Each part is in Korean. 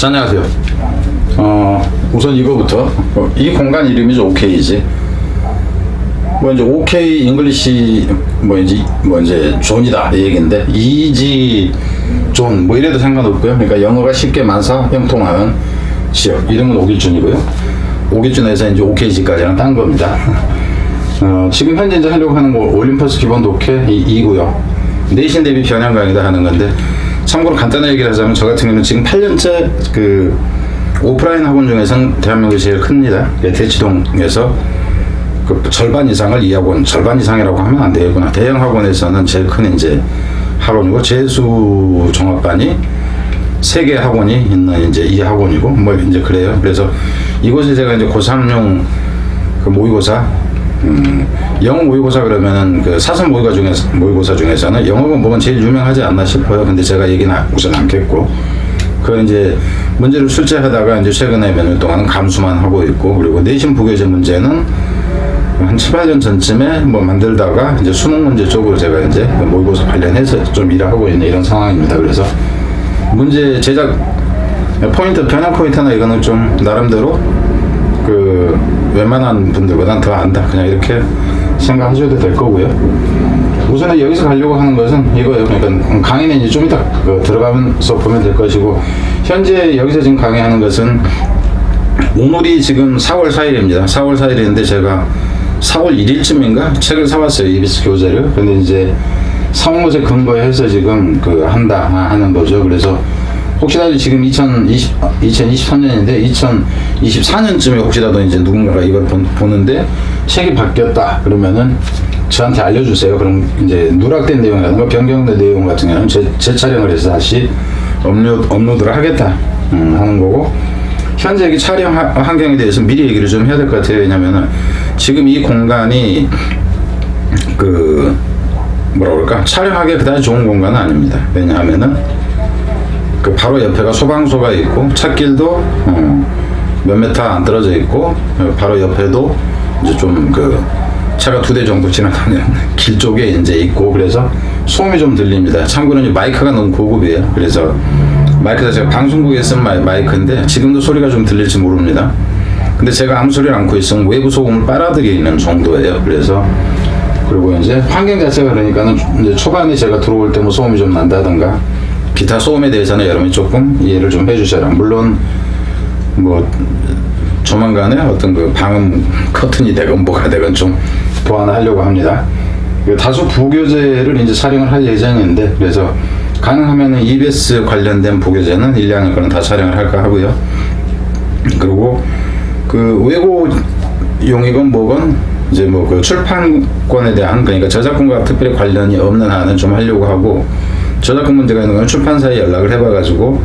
자, 안녕하세요. 우선 이거부터 이 공간 이름이 OK이지. 뭐 이제 OK 잉글리시 뭐 이제 존이다 이 얘기인데 이지 존 뭐 이래도 상관없고요. 그러니까 영어가 쉽게 만사 형통하는 지역 이름은 오길준이고요. 오길준에서 이제 OK지까지랑 딴 겁니다. 지금 현재 이제 하려고 하는 거 올림퍼스 기본 독해 2고요. 내신 대비 변형 강의다 하는 건데 참고로 간단하게 얘기를 하자면 저 같은 경우는 지금 8년째 그 오프라인 학원 중에서는 대한민국이 제일 큽니다. 대치동에서 그 절반 이상을 이 학원, 절반 이상이라고 하면 안 되겠구나. 대형 학원에서는 제일 큰 이제 학원이고 재수 종합반이 3개 학원이 있는 이제 이 학원이고 뭐 이제 그래요. 그래서 이곳에 제가 이제 고3용 그 모의고사 영어 모의고사 그러면은 그 사설 모의고사 중에서는 영어가 뭐가 제일 유명하지 않나 싶어요. 근데 제가 얘기는 우선 않겠고 그 이제 문제를 출제하다가 이제 최근에 몇 년 동안은 감수만 하고 있고 그리고 내신 부교재 문제는 한 7, 8년 전쯤에 뭐 만들다가 이제 수능 문제 쪽으로 제가 이제 모의고사 관련해서 좀 일을 하고 있는 이런 상황입니다. 그래서 문제 제작 포인트, 변형 포인트나 이거는 좀 나름대로 그 웬만한 분들보다는 더 안다. 그냥 이렇게 생각하셔도 될 거고요. 우선은 여기서 가려고 하는 것은 이거예요. 그러니까 강의는 이제 좀 이따 들어가면서 보면 될 것이고 현재 여기서 지금 강의하는 것은 오늘이 지금 4월 4일입니다. 4월 4일인데 제가 4월 1일쯤인가 책을 사왔어요. EBS 교재를. 근데 이제 상호모제 근거해서 지금 그 한다 하는 거죠. 그래서 혹시라도 지금 2023년인데 2024년쯤에 혹시라도 이제 누군가가 이걸 보는데 책이 바뀌었다 그러면은 저한테 알려주세요. 그럼 이제 누락된 내용이라든가 변경된 내용 같은 경우는 재촬영을 해서 다시 업로드를 하겠다 하는 거고 현재 이 촬영 환경에 대해서 미리 얘기를 좀 해야 될 것 같아요. 왜냐면은 지금 이 공간이 그 뭐라 그럴까 촬영하기에 그다지 좋은 공간은 아닙니다. 왜냐하면은 그 바로 옆에가 소방서가 있고 찻길도 몇 메타 안 떨어져 있고 바로 옆에도 이제 좀 그 차가 2대 정도 지나가는 길 쪽에 이제 있고 그래서 소음이 좀 들립니다. 참고로 이제 마이크가 너무 고급이에요. 그래서 마이크 자체가 방송국에 쓴 마이크인데 지금도 소리가 좀 들릴지 모릅니다. 근데 제가 아무 소리를 않고 있으면 외부 소음을 빨아들이는 정도예요. 그래서 그리고 이제 환경 자체가 그러니까는 이제 초반에 제가 들어올 때 뭐 소음이 좀 난다든가 기타 소음에 대해서는 여러분이 조금 이해를 좀 해주셔라. 물론 뭐 조만간에 어떤 그 방음 커튼이 되건 뭐가 되건 좀 보완하려고 합니다. 다소 부교재를 이제 촬영을 할 예정인데 그래서 가능하면은 EBS 관련된 부교재는 1, 2학년 거는 다 촬영을 할까 하고요. 그리고 그 외고용이건 뭐건 이제 뭐 그 출판권에 대한 그러니까 저작권과 특별히 관련이 없는 한은 좀 하려고 하고 저작권 문제가 있는 건 출판사에 연락을 해봐가지고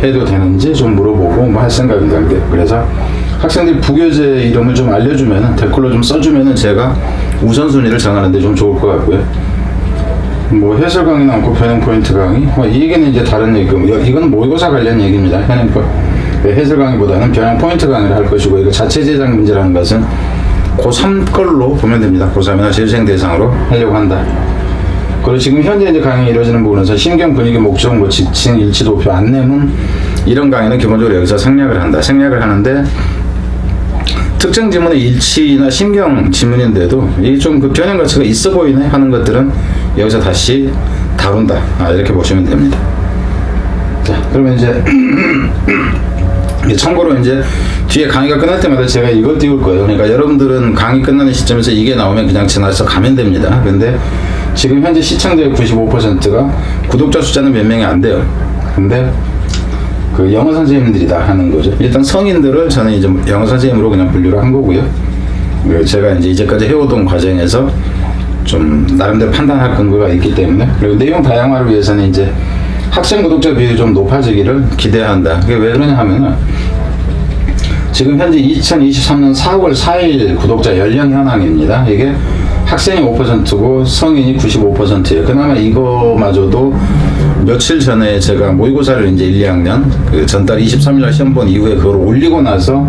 해도 되는지 좀 물어보고 뭐 할 생각입니다. 그래서 학생들이 부교재 이름을 좀 알려주면은 댓글로 좀 써주면은 제가 우선순위를 정하는데 좀 좋을 것 같고요. 뭐 해설 강의는 않고 변형 포인트 강의 이 얘기는 이제 다른 얘기고 이거는 모의고사 관련 얘기입니다. 해설 강의보다는 변형 포인트 강의를 할 것이고 이거 자체 제작 문제라는 것은 고3 걸로 보면 됩니다. 고3이나 재수생 대상으로 하려고 한다. 그리고 지금 현재 이제 강의 이루어지는 부분에서 신경, 분위기, 목적, 뭐 지칭, 일치, 도표, 안내문 이런 강의는 기본적으로 여기서 생략을 한다. 생략을 하는데 특정 지문의 일치나 신경 지문인데도 이게 좀 그 변형 가치가 있어 보이네 하는 것들은 여기서 다시 다룬다. 이렇게 보시면 됩니다. 자, 그러면 이제 참고로 이제 뒤에 강의가 끝날 때마다 제가 이걸 띄울 거예요. 그러니까 여러분들은 강의 끝나는 시점에서 이게 나오면 그냥 지나서 가면 됩니다. 근데 지금 현재 시청자의 95%가 구독자 숫자는 몇 명이 안 돼요. 근데 그 영어 선생님들이다 하는 거죠. 일단 성인들을 저는 이제 영어 선생님으로 그냥 분류를 한 거고요. 제가 이제 이제까지 해오던 과정에서 좀 나름대로 판단할 근거가 있기 때문에 그리고 내용 다양화를 위해서는 이제 학생 구독자 비율이 좀 높아지기를 기대한다. 그게 왜 그러냐 하면은 지금 현재 2023년 4월 4일 구독자 연령 현황입니다. 이게 학생이 5%고 성인이 95%예요. 그나마 이거마저도 며칠 전에 제가 모의고사를 이제 1, 2학년 그 전달 23일 시험 본 이후에 그걸 올리고 나서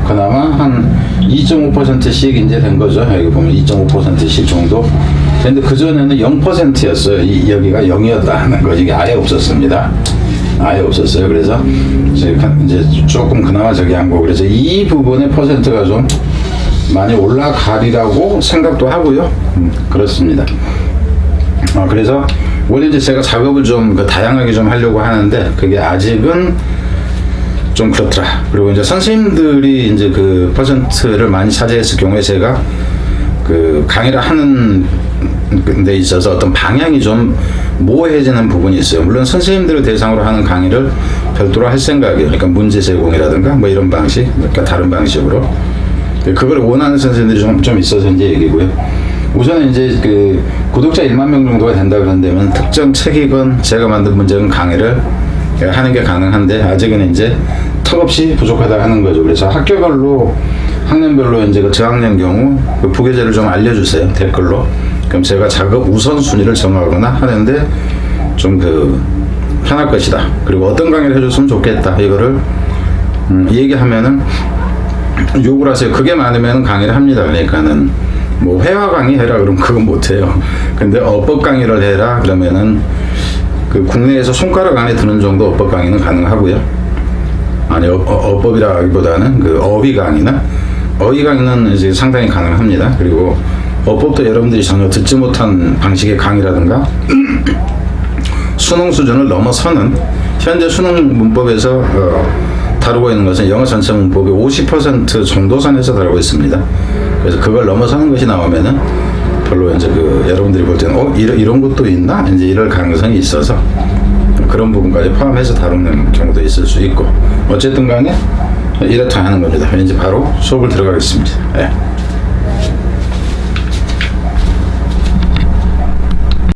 그나마 한 2.5%씩 이제 된 거죠. 여기 보면 2.5%씩 정도. 근데 그전에는 0%였어요. 여기가 0이었다는 거. 이게 아예 없었습니다. 아예 없었어요. 그래서 이제 조금 그나마 저기 한 거. 그래서 이 부분의 퍼센트가 좀 많이 올라가리라고 생각도 하고요. 그렇습니다. 그래서 원래 이제 제가 작업을 좀 다양하게 좀 하려고 하는데 그게 아직은 좀 그렇더라. 그리고 이제 선생님들이 이제 그 퍼센트를 많이 차지했을 경우에 제가 그 강의를 하는 데 있어서 어떤 방향이 좀 모호해지는 부분이 있어요. 물론 선생님들을 대상으로 하는 강의를 별도로 할 생각이에요. 그러니까 문제 제공이라든가 뭐 이런 방식, 그러니까 다른 방식으로 그걸 원하는 선생님들이 좀 있어서 이제 얘기고요. 우선은 이제 그 구독자 1만 명 정도가 된다 그런다면 특정 책이건 제가 만든 문제건 강의를 하는 게 가능한데 아직은 이제 턱없이 부족하다 하는 거죠. 그래서 학교별로 학년별로 이제 그 저학년 경우 그 부계제를 좀 알려주세요. 댓글로. 그럼 제가 작업 우선순위를 정하거나 하는데 좀 그 편할 것이다. 그리고 어떤 강의를 해줬으면 좋겠다. 이거를 얘기하면은 욕을 하세요. 그게 많으면 강의를 합니다. 그러니까는 뭐 회화 강의 해라 그러면 그건 못해요. 근데 어법 강의를 해라 그러면은 그 국내에서 손가락 안에 드는 정도 어법 강의는 가능하고요. 아니 어법이라기보다는 그 어휘 강의나 어휘 강의는 이제 상당히 가능합니다. 그리고 어법도 여러분들이 전혀 듣지 못한 방식의 강의라든가 수능 수준을 넘어서는 현재 수능 문법에서 다루고 있는 것은 영어 전체 문법의 50% 정도 선에서 다루고 있습니다. 그래서 그걸 넘어서는 것이 나오면은 별로 이제 그 여러분들이 볼 때는 이런 것도 있나? 이제 이럴 가능성이 있어서 그런 부분까지 포함해서 다루는 경우도 있을 수 있고 어쨌든 간에 이렇다 하는 겁니다. 이제 바로 수업을 들어가겠습니다. 네.